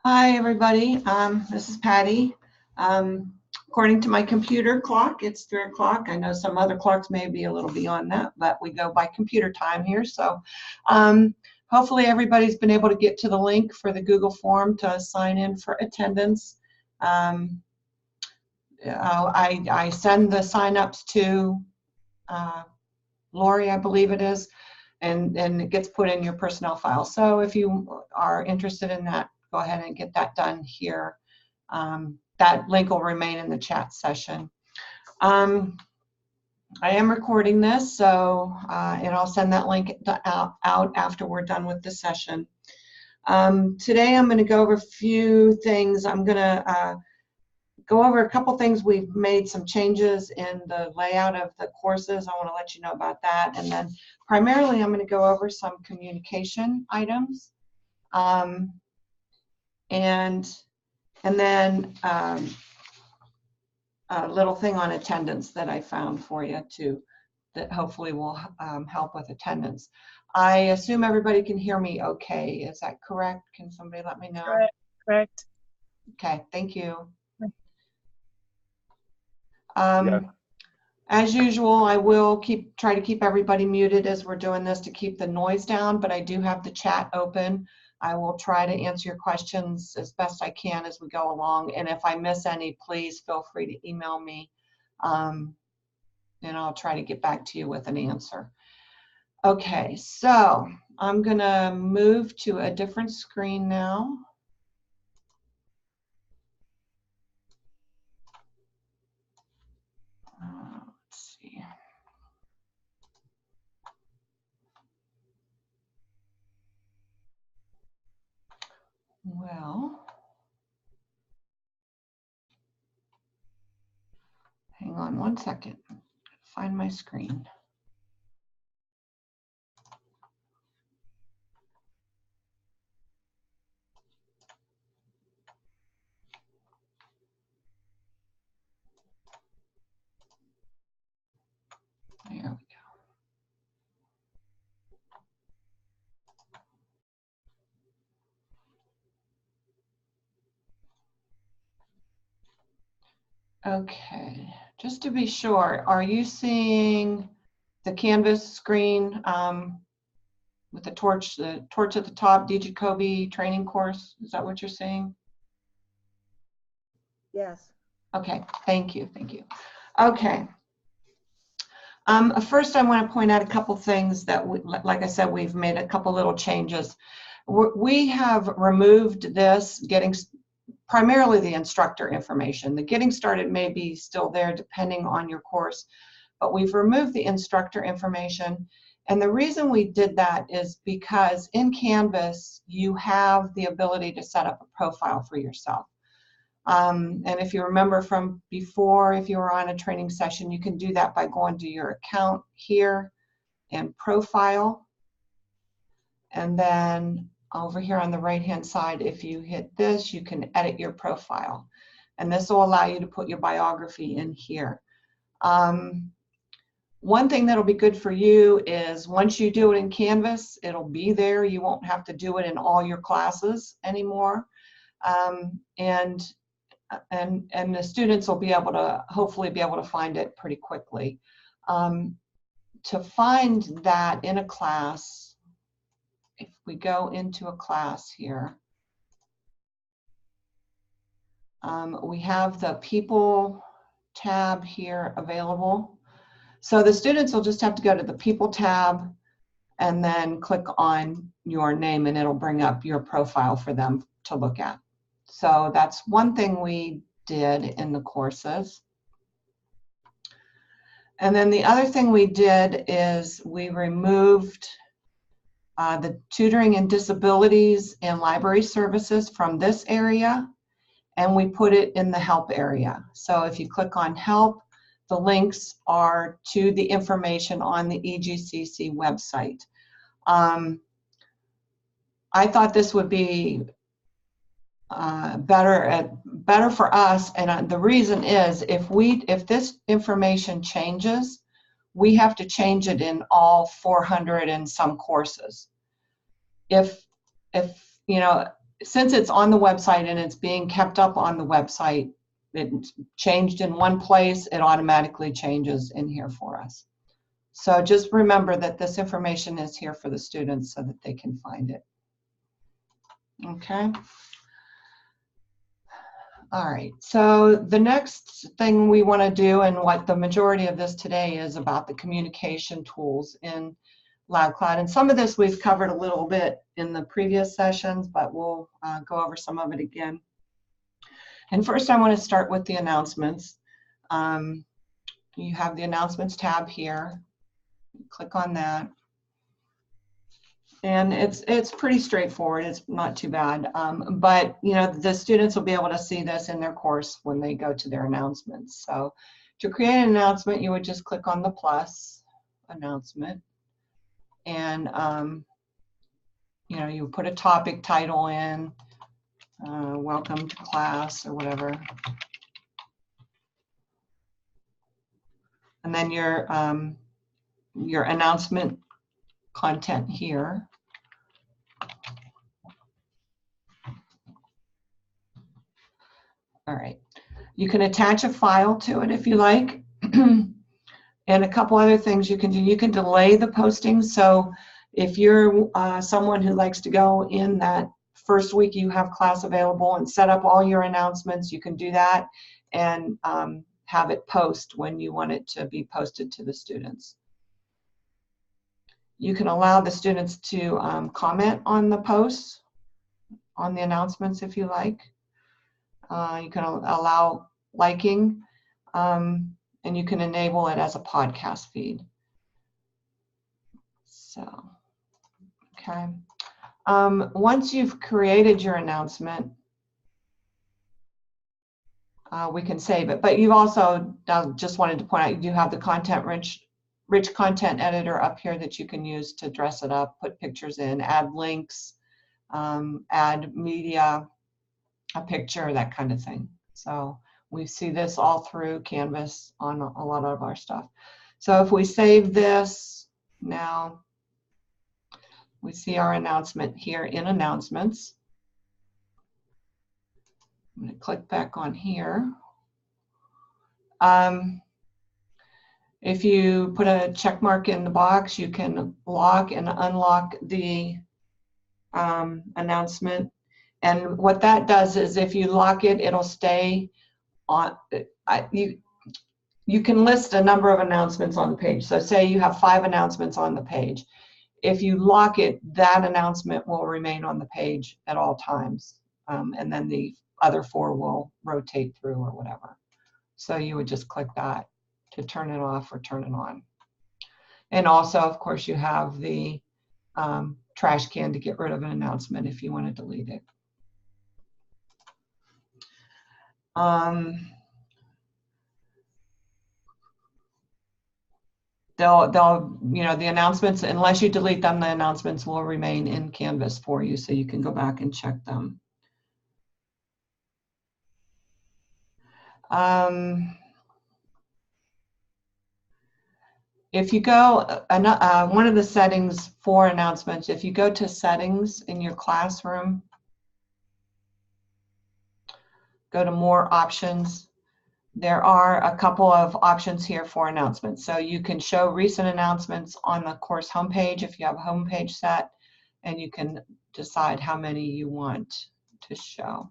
Hi, everybody. This is Patty. Um, According to my computer clock, it's 3 o'clock. I know some other clocks may be a little beyond that, but we go by computer time here. So um, hopefully everybody's been able to get to the link for the Google form to sign in for attendance. I send the signups to Lori, I believe it is, and it gets put in your personnel file. So if you are interested in that, go ahead and get that done here. That link will remain in the chat session. I am recording this, so and I'll send that link out after we're done with the session. Today I'm going to go over a few things. I'm going to go over a couple things. We've made some changes in the layout of the courses. I want to let you know about that. And then primarily I'm going to go over some communication items. And then a little thing on attendance that I found for you too, that hopefully will help with attendance. I assume everybody can hear me okay. Is that correct? Can somebody let me know? Correct. Okay, thank you. Yeah. As usual, I will try to keep everybody muted as we're doing this to keep the noise down, but I do have the chat open. I will try to answer your questions as best I can as we go along. And if I miss any, please feel free to email me, and I'll try to get back to you with an answer. Okay, so I'm gonna move to a different screen now. Let's see. Well, hang on one second. Find my screen. There we go. Okay, just to be sure, are you seeing the Canvas screen with the torch at the top, DigiCobi training course? Is that what you're seeing? Yes. Okay, thank you. Okay. First, I want to point out a couple things that, like I said, we've made a couple little changes. We have removed this primarily the instructor information. The getting started may be still there depending on your course, but we've removed the instructor information. And the reason we did that is because in Canvas, you have the ability to set up a profile for yourself. And if you remember from before, if you were on a training session, you can do that by going to your account here and profile. And then over here on the right-hand side, if you hit this, you can edit your profile. And this will allow you to put your biography in here. One thing that'll be good for you is once you do it in Canvas, it'll be there. You won't have to do it in all your classes anymore. And the students will be able to, hopefully be able to find it pretty quickly. To find that in a class, if we go into a class here, we have the People tab here available. So the students will just have to go to the People tab and then click on your name and it'll bring up your profile for them to look at. So that's one thing we did in the courses. And then the other thing we did is we removed the tutoring and disabilities and library services from this area, and we put it in the help area. So if you click on help, the links are to the information on the EGCC website. I thought this would be better for us, and the reason is if this information changes, we have to change it in all 400 and some courses. If you know, since it's on the website and it's being kept up on the website, it's changed in one place, it automatically changes in here for us. So just remember that this information is here for the students so that they can find it. Okay. All right, so the next thing we want to do, and what the majority of this today is about, the communication tools in LoudCloud. And some of this we've covered a little bit in the previous sessions, but we'll go over some of it again. And first I want to start with the announcements. You have the announcements tab here. Click on that. And it's pretty straightforward. It's not too bad. But you know, the students will be able to see this in their course when they go to their announcements. So to create an announcement, you would just click on the plus announcement, and you know, you put a topic title in, welcome to class or whatever, and then your announcement content here. All right, you can attach a file to it if you like. And a couple other things you can do. You can delay the posting. So if you're someone who likes to go in that first week you have class available and set up all your announcements, you can do that and have it post when you want it to be posted to the students. You can allow the students to comment on the posts, on the announcements if you like. You can allow liking, and you can enable it as a podcast feed. So, okay. Once you've created your announcement, we can save it. But you've also, just wanted to point out, you do have the rich content editor up here that you can use to dress it up, put pictures in, add links, add media, a picture, that kind of thing. So we see this all through Canvas on a lot of our stuff. So if we save this now, we see our announcement here in announcements. I'm going to click back on here. If you put a check mark in the box, you can lock and unlock the announcement. And what that does is if you lock it, it'll stay on. You can list a number of announcements on the page. So say you have 5 announcements on the page. If you lock it, that announcement will remain on the page at all times. And then the other 4 will rotate through or whatever. So you would just click that to turn it off or turn it on. And also, of course, you have the trash can to get rid of an announcement if you want to delete it. They'll, you know, the announcements, unless you delete them, the announcements will remain in Canvas for you, so you can go back and check them. If you go, one of the settings for announcements, if you go to settings in your classroom, go to more options, there are a couple of options here for announcements. So you can show recent announcements on the course homepage if you have a homepage set, and you can decide how many you want to show.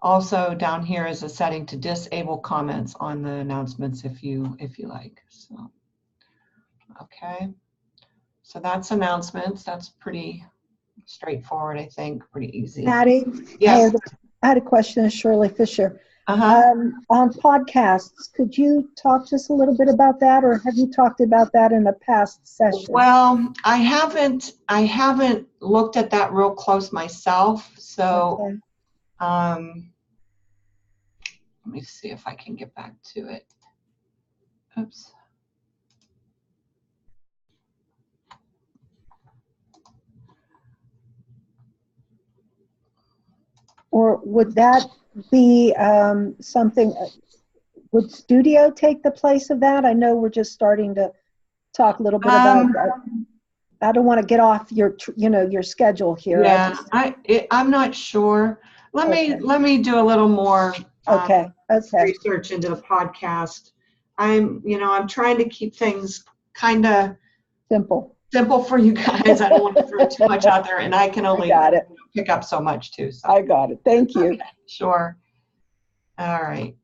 Also down here is a setting to disable comments on the announcements if you like. So, okay, so that's announcements. That's pretty straightforward, I think, pretty easy. Patty, yes. I had a question of Shirley Fisher. On podcasts, could you talk to us a little bit about that, or have you talked about that in a past session? Well, I haven't looked at that real close myself. So, okay. Let me see if I can get back to it. Oops. Or would that be something, would Studio take the place of that? I know we're just starting to talk a little bit about I don't want to get off your, your schedule here. Yeah, I'm not sure. Okay. Let me do a little more Okay. Okay. research into the podcast. I'm trying to keep things kind of Simple. simple for you guys. I don't want to throw too much out there, and I can only got it. pick up so much too. So. I got it. Thank you. Okay, sure. All right.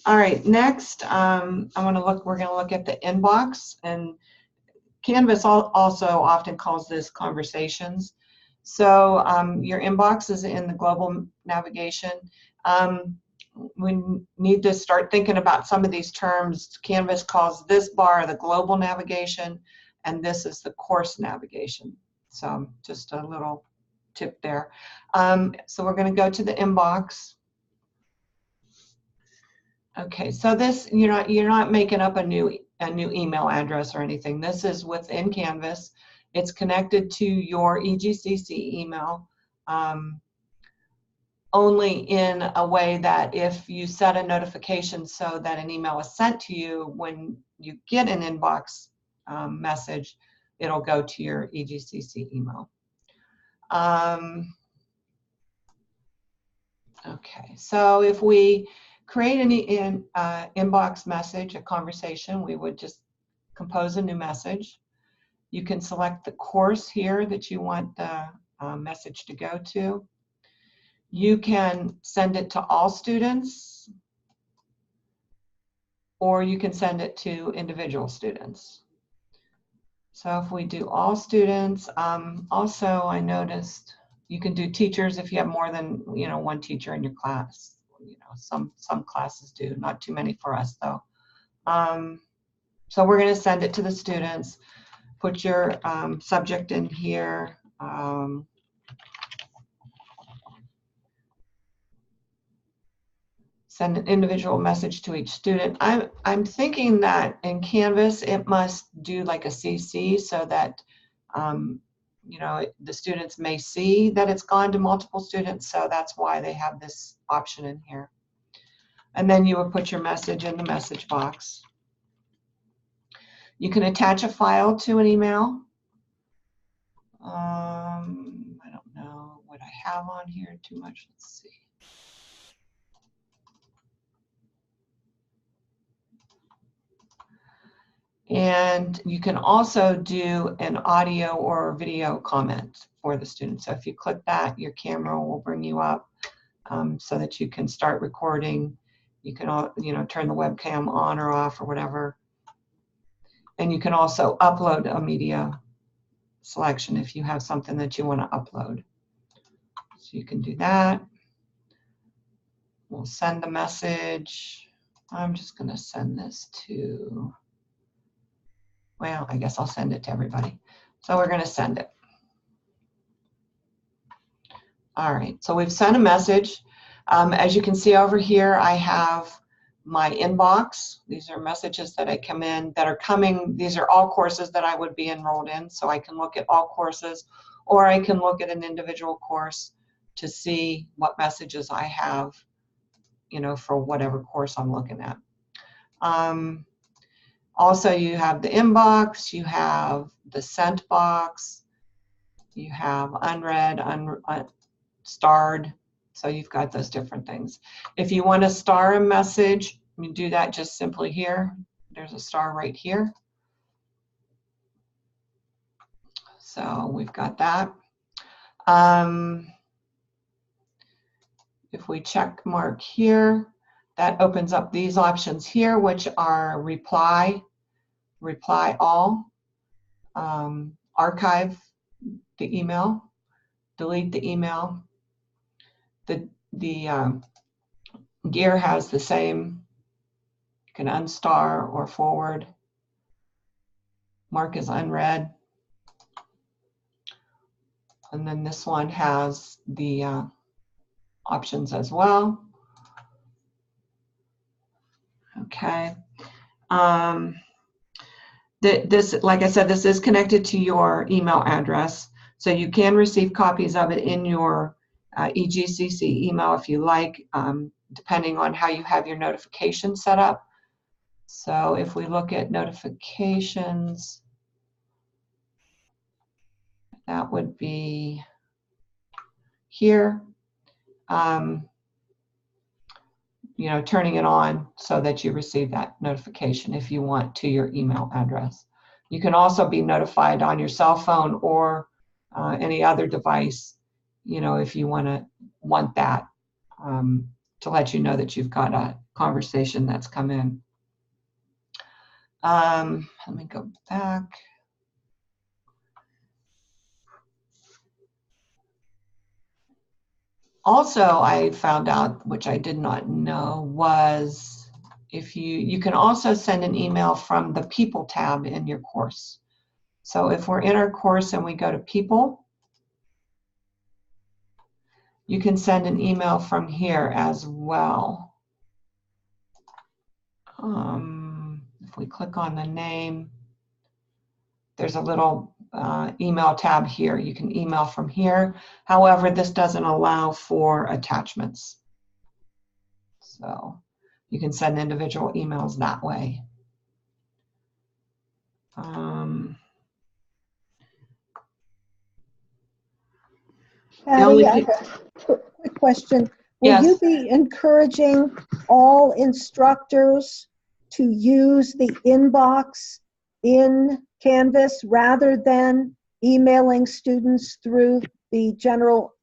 All right. Next, we're going to look at the inbox, and Canvas also often calls this conversations. So your inbox is in the global navigation. We need to start thinking about some of these terms. Canvas calls this bar the global navigation, and this is the course navigation. So just a little tip there. So we're going to go to the inbox. Okay, so this, you're not making up a new email address or anything. This is within Canvas. It's connected to your EGCC email, only in a way that if you set a notification so that an email is sent to you, when you get an inbox message, it'll go to your EGCC email. Okay, so if we create an inbox message, a conversation, we would just compose a new message. You can select the course here that you want the message to go to. You can send it to all students, or you can send it to individual students. So if we do all students, also I noticed you can do teachers if you have more than one teacher in your class. Some classes do, not too many for us though. So we're going to send it to the students. Put your subject in here. Send an individual message to each student. I'm thinking that in Canvas it must do like a CC so that the students may see that it's gone to multiple students, so that's why they have this option in here. And then you would put your message in the message box. You can attach a file to an email. I don't know what I have on here too much. Let's see. And you can also do an audio or video comment for the student. So if you click that, your camera will bring you up so that you can start recording. You can turn the webcam on or off or whatever. And you can also upload a media selection if you have something that you want to upload. So you can do that. We'll send the message. I'm just going to send this to, well, I guess I'll send it to everybody. So we're going to send it. All right, so we've sent a message. As you can see over here, I have my inbox. These are messages that I come in that are coming. These are all courses that I would be enrolled in, so I can look at all courses, or I can look at an individual course to see what messages I have, for whatever course I'm looking at. Also, you have the inbox, you have the sent box, you have unread, starred. So you've got those different things. If you want to star a message, you do that just simply here. There's a star right here. So we've got that. If we check mark here, that opens up these options here, which are reply all, archive the email, delete the email. The gear has the same. You can unstar or forward. Mark is unread. And then this one has the options as well. Okay. This, like I said, this is connected to your email address, so you can receive copies of it in your EGCC email if you like, depending on how you have your notifications set up. So if we look at notifications, that would be here. Turning it on so that you receive that notification if you want to your email address. You can also be notified on your cell phone or any other device, if you want that to let you know that you've got a conversation that's come in. Let me go back. Also, I found out, which I did not know, was if you can also send an email from the People tab in your course. So if we're in our course and we go to People, you can send an email from here as well. If we click on the name, there's a little email tab here. You can email from here. However, this doesn't allow for attachments. So you can send individual emails that way. Patty, I have a quick question. Will Yes. you be encouraging all instructors to use the inbox in Canvas rather than emailing students through the general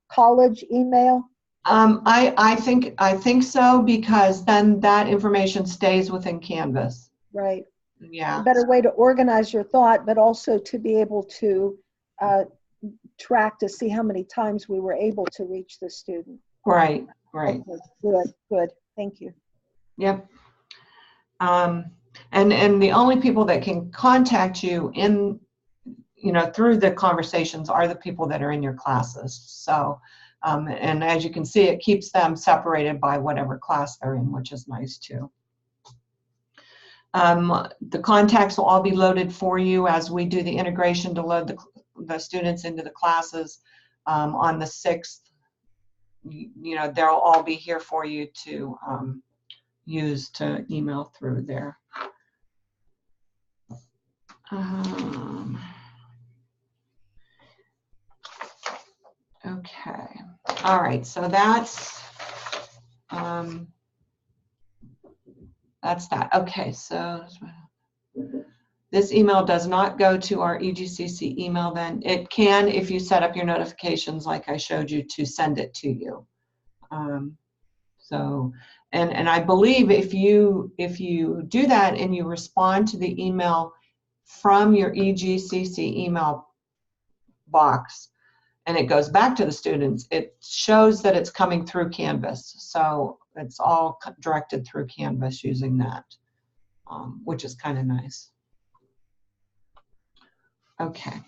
college email? I think so, because then that information stays within Canvas. Right. Yeah. A better way to organize your thought, but also to be able to track to see how many times we were able to reach the student. Right. Okay, good. Thank you. Yep. And the only people that can contact you through the conversations are the people that are in your classes. So, and as you can see, it keeps them separated by whatever class they're in, which is nice too. The contacts will all be loaded for you as we do the integration to load the students into the classes on the 6th. They'll all be here for you to use to email through there. Okay. All right. So that's that. Okay. So this email does not go to our EGCC email then. It can if you set up your notifications like I showed you to send it to you. And I believe if you do that and you respond to the email from your EGCC email box and it goes back to the students, it shows that it's coming through Canvas. So it's all directed through Canvas using that, which is kind of nice. Okay.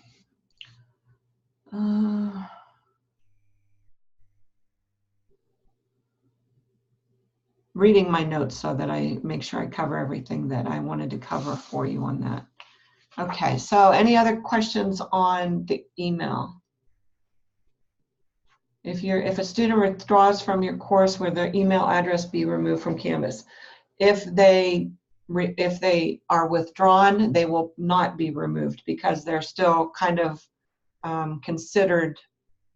Reading my notes so that I make sure I cover everything that I wanted to cover for you on that. Okay, so any other questions on the email? If a student withdraws from your course, will their email address be removed from Canvas? If they are withdrawn, they will not be removed because they're still kind of considered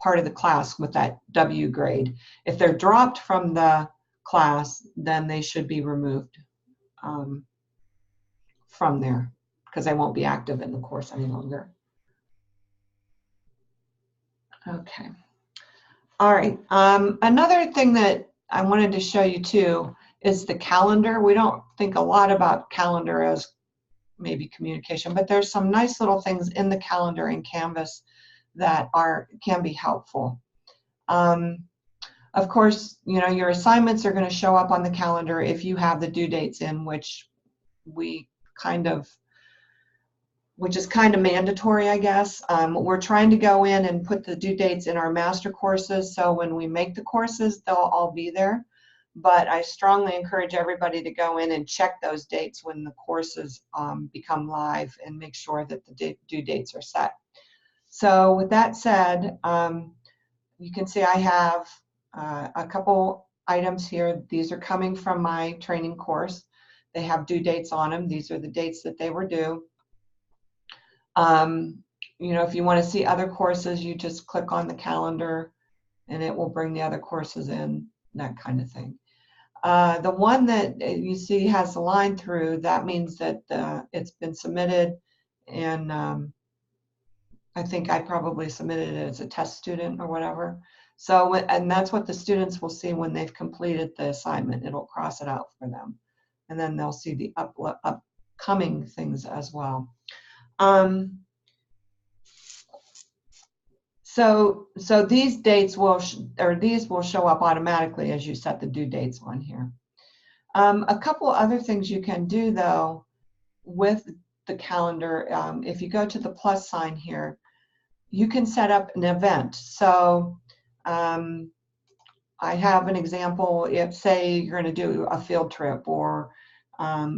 part of the class with that W grade. If they're dropped from the class, then they should be removed from there because they won't be active in the course any longer. Okay. All right. Another thing that I wanted to show you too is the calendar. We don't think a lot about calendar as maybe communication, but there's some nice little things in the calendar in Canvas that can be helpful. Of course, your assignments are going to show up on the calendar if you have the due dates in, which is kind of mandatory, I guess. We're trying to go in and put the due dates in our master courses, so when we make the courses, they'll all be there. But I strongly encourage everybody to go in and check those dates when the courses become live and make sure that the due dates are set. So with that said, you can see I have a couple items here. These are coming from my training course. They have due dates on them. These are the dates that they were due. you know, if you want to see other courses, you just click on the calendar and it will bring the other courses in, that kind of thing. The one that you see has the line through, that means that it's been submitted, and I think I probably submitted it as a test student or whatever. So, and that's what the students will see when they've completed the assignment. It'll cross it out for them. And then they'll see the upcoming things as well. So these dates will, these will show up automatically as you set the due dates on here. A couple other things you can do though with the calendar, if you go to the plus sign here, you can set up an event. So I have an example. If say you're going to do a field trip, or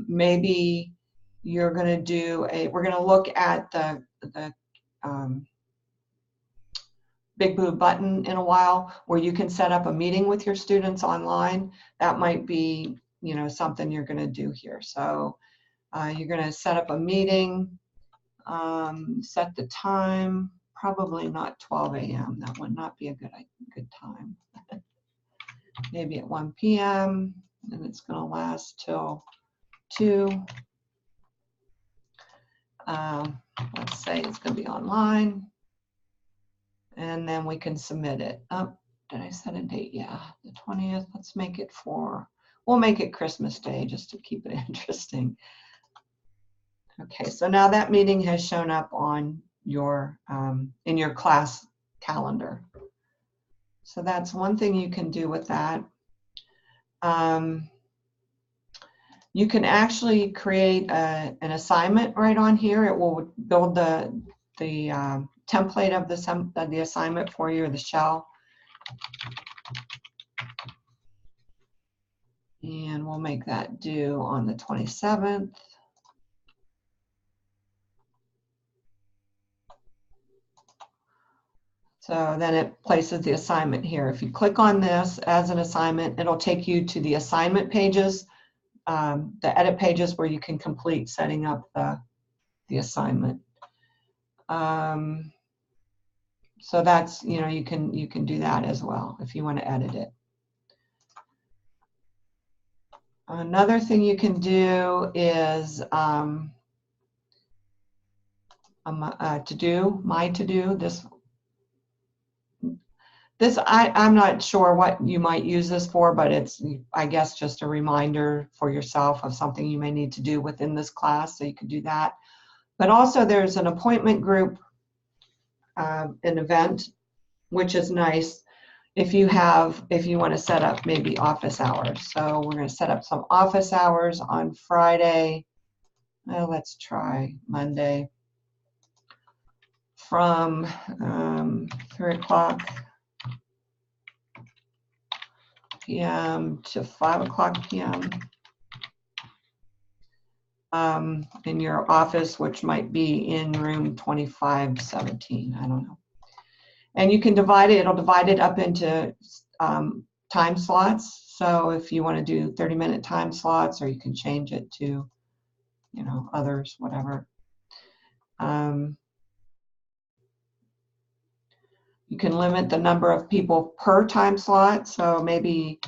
maybe you're going to do we're going to look at the Big Blue Button in a while, where you can set up a meeting with your students online. That might be, you know, something you're going to do here. So you're going to set up a meeting, set the time, probably not 12 a.m. That would not be a good time. Maybe at 1 p.m. and it's going to last till 2. Let's say it's going to be online. And then we can submit it. Oh, did I set a date? Yeah, the 20th. Let's make it we'll make it Christmas Day just to keep it interesting. Okay, so now that meeting has shown up on your, in your class calendar. So that's one thing you can do with that. You can actually create an assignment right on here. It will build the template of the assignment for you, or the shell. And we'll make that due on the 27th. So then it places the assignment here. If you click on this as an assignment, it'll take you to the assignment pages, the edit pages where you can complete setting up the assignment. So that's, you know, you can do that as well if you want to edit it. Another thing you can do is my to do. I'm not sure what you might use this for, but it's, I guess, just a reminder for yourself of something you may need to do within this class, so you could do that. But also there's an appointment group, an event, which is nice if you want to set up maybe office hours. So we're going to set up some office hours on Friday. Well, let's try Monday from 3 o'clock p.m. to 5 o'clock p.m. In your office, which might be in room 2517. I don't know. And you can divide it. It'll divide it up into time slots. So if you want to do 30-minute time slots, or you can change it to, you know, others, whatever. You can limit the number of people per time slot. So maybe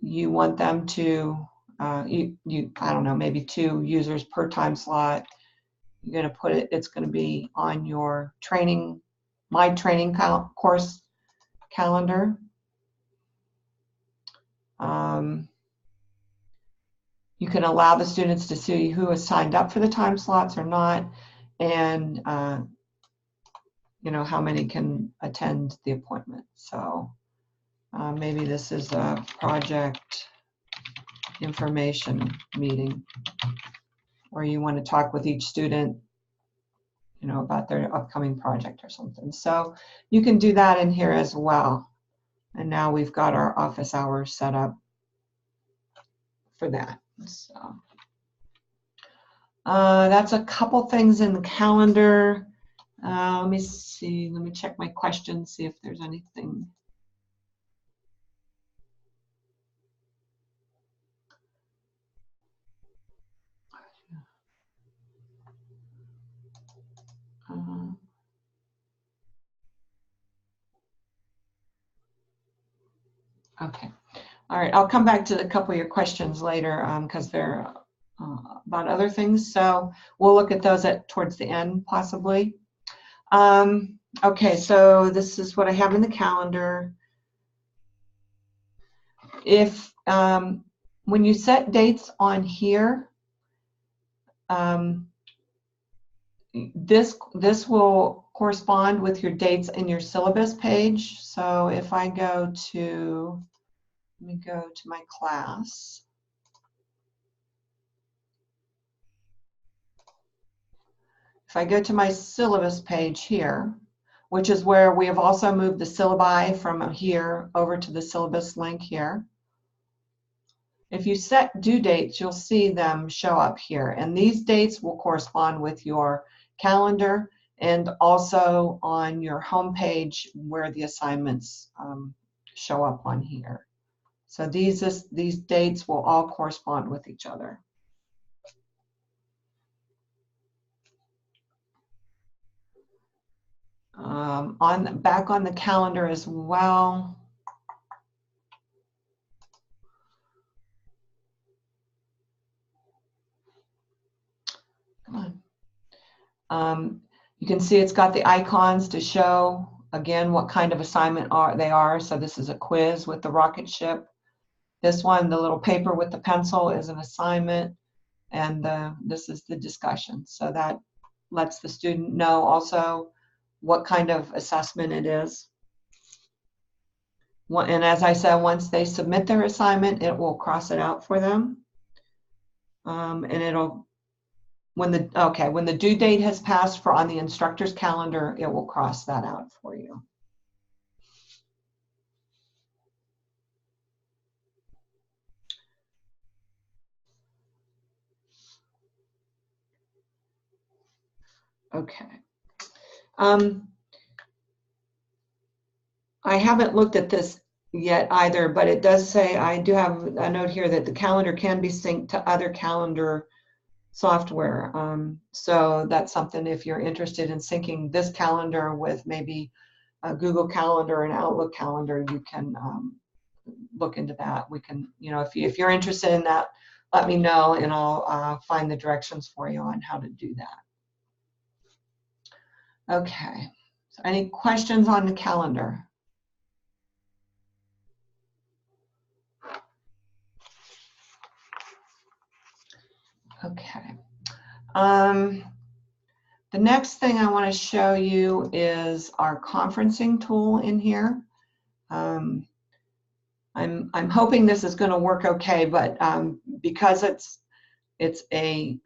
you want them to, I don't know, maybe 2 users per time slot. You're going to put it, it's going to be on your training, my training course calendar. You can allow the students to see who has signed up for the time slots or not, and you know, how many can attend the appointment. So maybe this is a project information meeting where you want to talk with each student, you know, about their upcoming project or something. So you can do that in here as well. And now we've got our office hours set up for that. So that's a couple things in the calendar. Let me see, let me check my questions, see if there's anything. Okay. All right. I'll come back to a couple of your questions later because they're about other things. So we'll look at those towards the end, possibly. Okay. So this is what I have in the calendar. If when you set dates on here, this will correspond with your dates in your syllabus page. So if I go to, let me go to my class. If I go to my syllabus page here, which is where we have also moved the syllabi from here over to the syllabus link here. If you set due dates, you'll see them show up here. And these dates will correspond with your calendar and also on your home page where the assignments show up on here. So these dates will all correspond with each other. Back on the calendar as well. Come on. You can see it's got the icons to show again what kind of assignment they are. So this is a quiz with the rocket ship. This one, the little paper with the pencil, is an assignment, and this is the discussion. So that lets the student know also what kind of assessment it is. And as I said, once they submit their assignment, it will cross it out for them. And it'll, when the due date has passed for on the instructor's calendar, it will cross that out for you. Okay. I haven't looked at this yet either, but it does say, I do have a note here that the calendar can be synced to other calendar software. So that's something, if you're interested in syncing this calendar with maybe a Google Calendar and Outlook calendar, you can look into that. We can, if you're interested in that, let me know and I'll find the directions for you on how to do that. Okay, so any questions on the calendar? Okay. The next thing I want to show you is our conferencing tool in here. I'm hoping this is going to work okay, but because it's a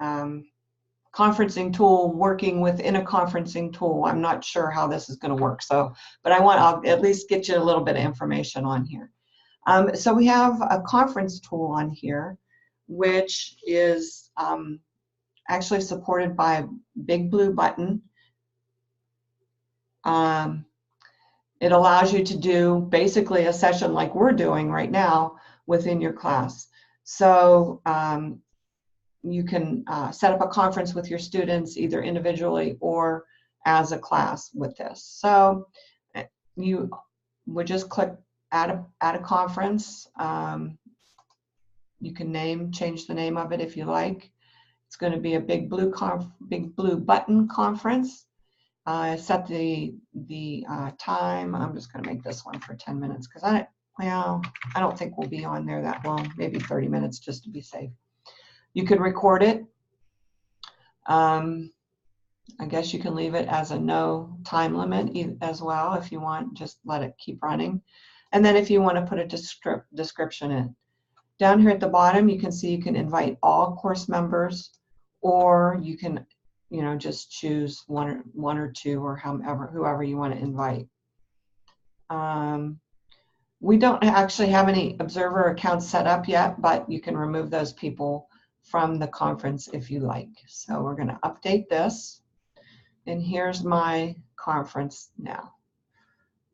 conferencing tool working within a conferencing tool, I'm not sure how this is going to work. So, but I'll at least get you a little bit of information on here. So we have a conference tool on here, which is actually supported by a big blue button. It allows you to do basically a session like we're doing right now within your class. So you can set up a conference with your students either individually or as a class with this. So you would just click add a conference. You can change the name of it if you like. It's going to be a big blue button conference. Set the time. I'm just going to make this one for 10 minutes because I don't think we'll be on there that long, maybe 30 minutes just to be safe. You could record it. I guess you can leave it as a no time limit as well if you want, just let it keep running. And then if you want to put a description in. Down here at the bottom, you can see you can invite all course members, or you can just choose one or two or whoever you want to invite. We don't actually have any observer accounts set up yet, but you can remove those people from the conference if you like. So we're going to update this, and here's my conference now.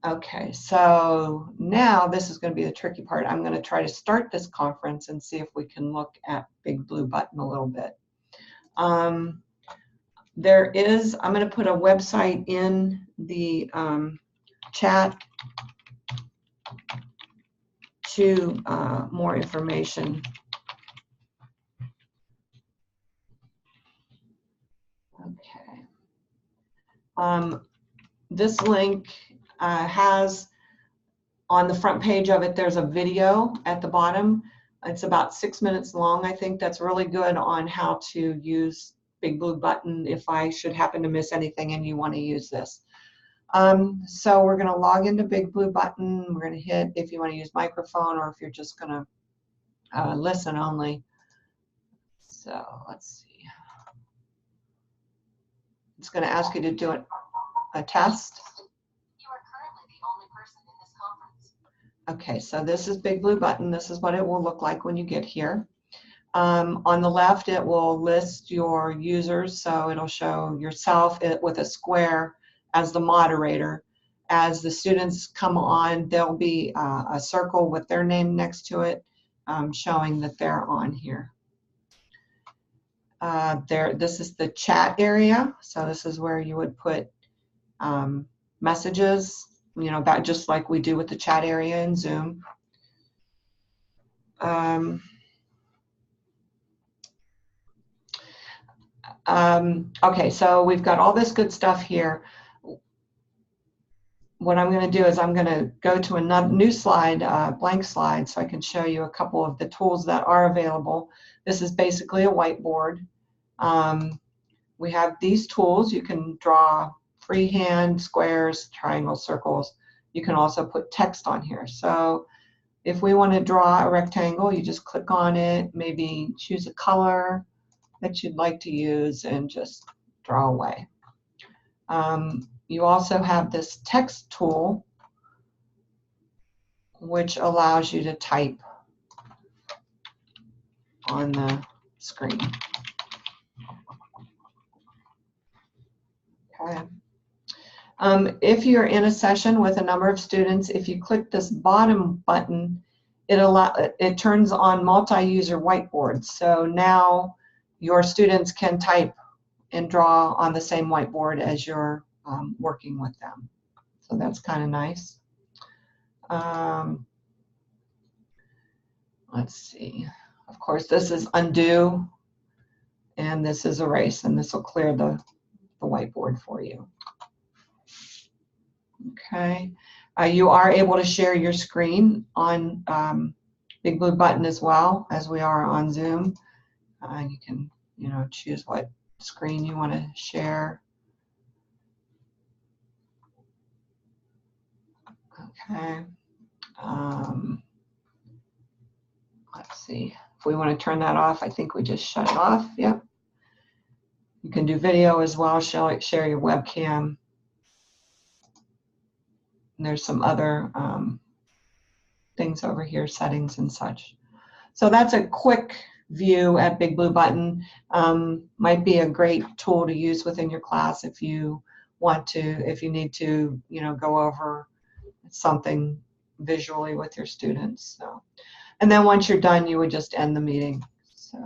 Okay, so now this is going to be the tricky part. I'm going to try to start this conference and see if we can look at Big Blue Button a little bit. I'm going to put a website in the chat to more information. Okay. This link has, on the front page of it, there's a video at the bottom. It's about 6 minutes long. I think that's really good on how to use Big Blue Button if I should happen to miss anything and you want to use this. So we're going to log into Big Blue Button. We're going to hit if you want to use microphone or if you're just going to listen only. So let's see. It's going to ask you to do a test. You are currently the only person in this conference. Okay, so this is Big Blue Button. This is what it will look like when you get here. On the left, it will list your users. So it'll show yourself with a square as the moderator. As the students come on, there'll be a circle with their name next to it, showing that they're on here. This is the chat area. So this is where you would put messages, you know, about just like we do with the chat area in Zoom. Okay, so we've got all this good stuff here. What I'm going to do is I'm going to go to another new slide, blank slide, so I can show you a couple of the tools that are available. This is basically a whiteboard. We have these tools. You can draw freehand, squares, triangles, circles. You can also put text on here. So if we want to draw a rectangle, you just click on it, maybe choose a color that you'd like to use and just draw away. You also have this text tool, which allows you to type on the screen. Okay. If you're in a session with a number of students, if you click this bottom button, it turns on multi-user whiteboards. So now your students can type and draw on the same whiteboard as you're working with them. So that's kind of nice. Let's see. Of course, this is undo, and this is erase, and this will clear the whiteboard for you. Okay. You are able to share your screen on Big Blue Button as well as we are on Zoom. You can, you know, choose what screen you want to share. Okay. Let's see. If we want to turn that off, I think we just shut it off. Yep. You can do video as well, share your webcam. And there's some other things over here, settings and such. So that's a quick view at Big Blue Button. Might be a great tool to use within your class if you want to, if you need to, you know, go over something visually with your students. So, and then once you're done, you would just end the meeting. So,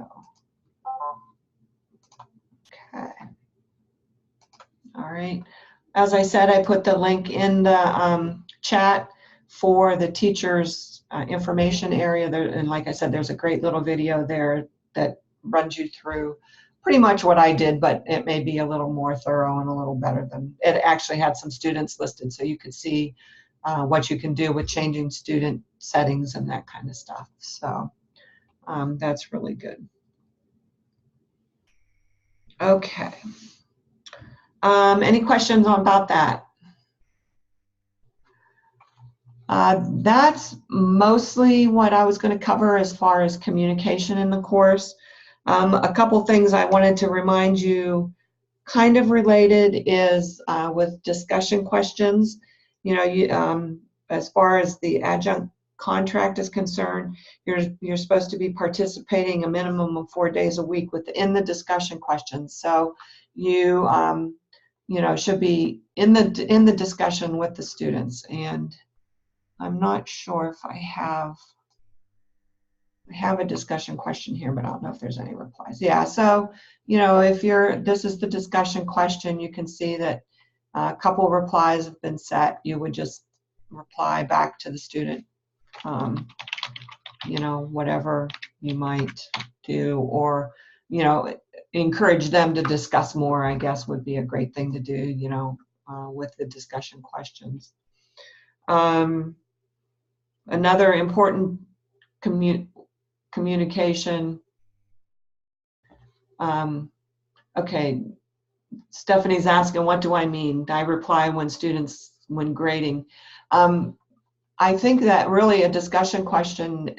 okay. All right. As I said, I put the link in the chat for the teacher's information area there, and like I said, there's a great little video there that runs you through pretty much what I did, but it may be a little more thorough and a little better than it. Actually had some students listed, so you could see what you can do with changing student settings and that kind of stuff. So that's really good. Okay. Any questions about that? That's mostly what I was going to cover as far as communication in the course. A couple things I wanted to remind you, kind of related, is with discussion questions. You know, as far as the adjunct contract is concerned, you're supposed to be participating a minimum of 4 days a week within the discussion questions. So you you know, should be in the discussion with the students. And I'm not sure if I have a discussion question here, but I don't know if there's any replies. Yeah, so, you know, if this is the discussion question, you can see that a couple of replies have been set. You would just reply back to the student you know, whatever you might do, or, you know, encourage them to discuss more, I guess would be a great thing to do, you know, with the discussion questions. Another important communication. Okay, Stephanie's asking, what do I mean? I reply when grading. I think that really a discussion question,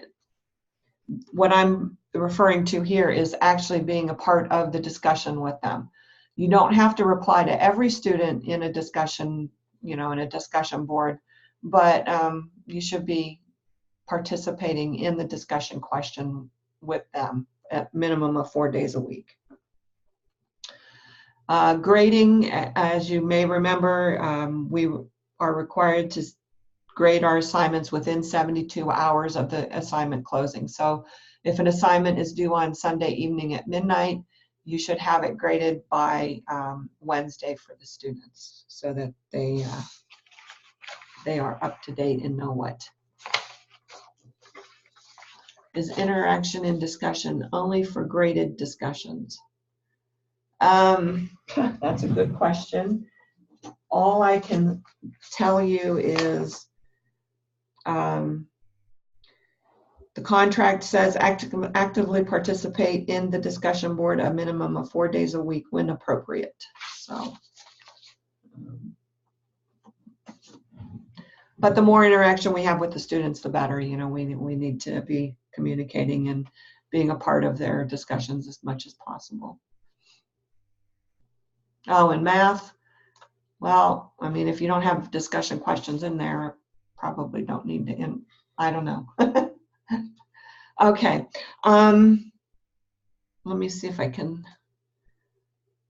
what I'm referring to here is actually being a part of the discussion with them. You don't have to reply to every student in a discussion, you know, in a discussion board, but you should be participating in the discussion question with them at minimum of 4 days a week. Grading, as you may remember, we are required to grade our assignments within 72 hours of the assignment closing. So if an assignment is due on Sunday evening at midnight, you should have it graded by Wednesday for the students so that they are up to date and know what. Is interaction and discussion only for graded discussions? That's a good question. All I can tell you is the contract says actively participate in the discussion board a minimum of 4 days a week when appropriate. So, but the more interaction we have with the students, the better. You know, we need to be communicating and being a part of their discussions as much as possible. Oh, and math. Well, I mean, if you don't have discussion questions in there, probably don't need to. I don't know. Okay. Let me see if I can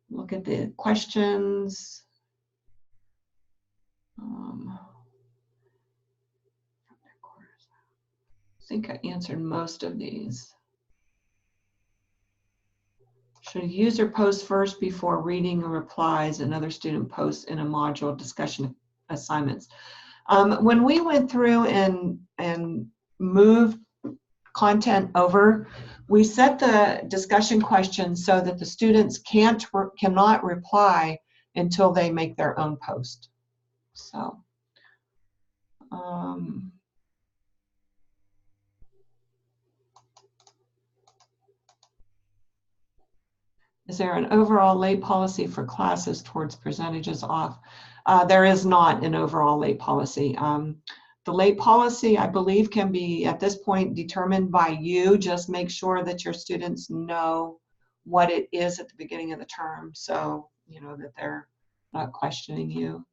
look at the questions. I think I answered most of these. Should a user post first before reading replies and other student posts in a module discussion assignments? When we went through and moved content over, we set the discussion questions so that the students cannot reply until they make their own post. So, is there an overall late policy for classes towards percentages off? There is not an overall late policy. The late policy, I believe, can be at this point determined by you. Just make sure that your students know what it is at the beginning of the term, so you know that they're not questioning you.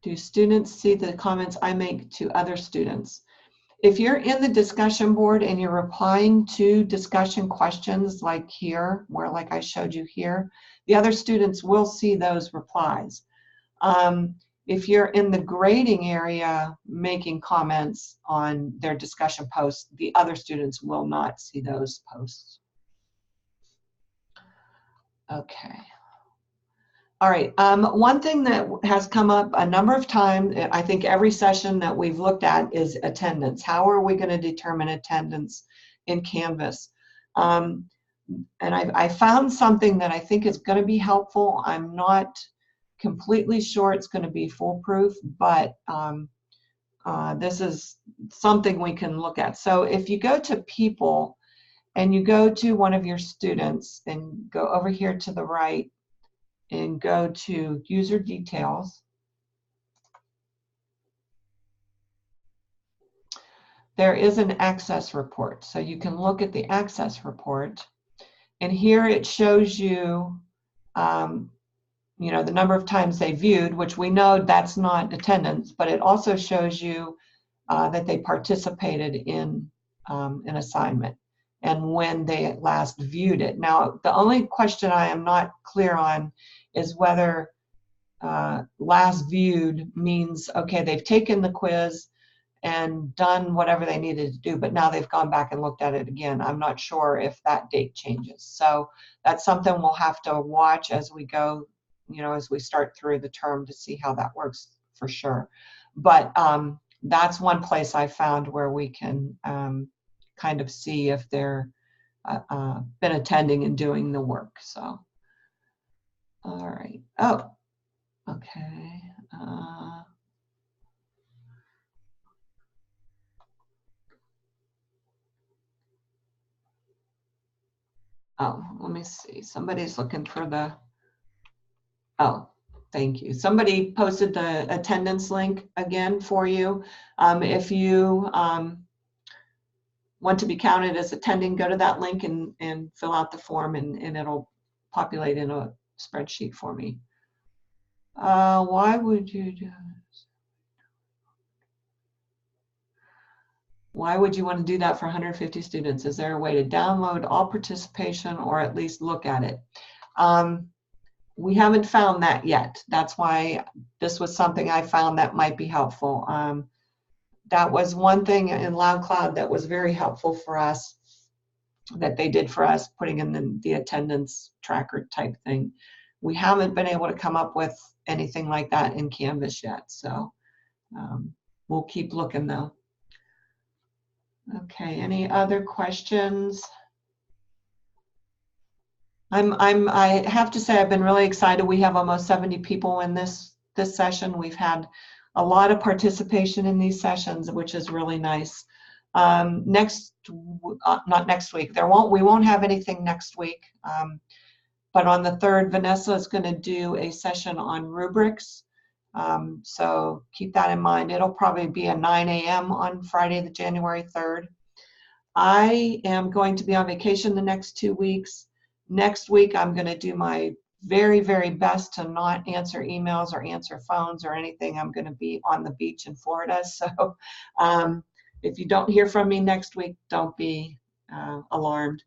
Do students see the comments I make to other students? If you're in the discussion board and you're replying to discussion questions like here, where like I showed you here, the other students will see those replies. If you're in the grading area making comments on their discussion posts, the other students will not see those posts. Okay. All right. One thing that has come up a number of times, I think every session that we've looked at, is attendance. How are we going to determine attendance in Canvas? And I found something that I think is going to be helpful. I'm not completely sure it's going to be foolproof, but this is something we can look at. So if you go to people and you go to one of your students and go over here to the right and go to user details, there is an access report. So you can look at the access report, and here it shows you you know, the number of times they viewed, which we know that's not attendance, but it also shows you that they participated in an assignment and when they last viewed it. Now, the only question I am not clear on is whether last viewed means, okay, they've taken the quiz and done whatever they needed to do, but now they've gone back and looked at it again. I'm not sure if that date changes. So that's something we'll have to watch as we go, you know, as we start through the term to see how that works for sure. But that's one place I found where we can kind of see if they're been attending and doing the work. So, all right. Oh, okay. Oh, let me see. Somebody's looking for the, oh, thank you. Somebody posted the attendance link again for you. If you want to be counted as attending, go to that link and fill out the form, and it'll populate in a spreadsheet for me. Why would you do this? Why would you want to do that for 150 students? Is there a way to download all participation or at least look at it? We haven't found that yet. That's why this was something I found that might be helpful. That was one thing in LoudCloud that was very helpful for us, that they did for us, putting in the attendance tracker type thing. We haven't been able to come up with anything like that in Canvas yet. So we'll keep looking though. Okay, any other questions? I have to say I've been really excited. We have almost 70 people in this session. We've had a lot of participation in these sessions, which is really nice. Not next week. We won't have anything next week. But on the 3rd, Vanessa is going to do a session on rubrics. So keep that in mind. It'll probably be at 9 a.m. on Friday, the January 3rd. I am going to be on vacation the next 2 weeks. Next week, I'm going to do my very, very best to not answer emails or answer phones or anything. I'm going to be on the beach in Florida. So if you don't hear from me next week, don't be alarmed.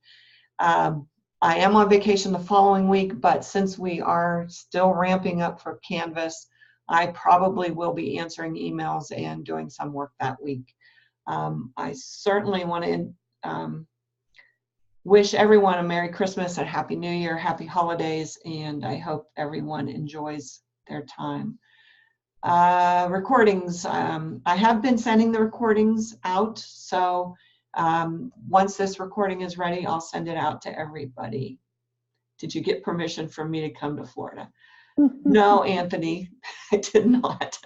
I am on vacation the following week, but since we are still ramping up for Canvas, I probably will be answering emails and doing some work that week. I certainly want to wish everyone a Merry Christmas, a Happy New Year, Happy Holidays, and I hope everyone enjoys their time. Recordings, I have been sending the recordings out, so once this recording is ready, I'll send it out to everybody. Did you get permission from me to come to Florida? No, Anthony, I did not.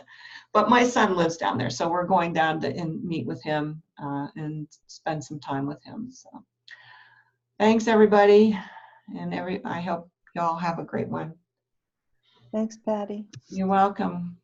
But my son lives down there, so we're going down to and meet with him and spend some time with him. So thanks, everybody, and I hope y'all have a great one. Thanks, Patty. You're welcome.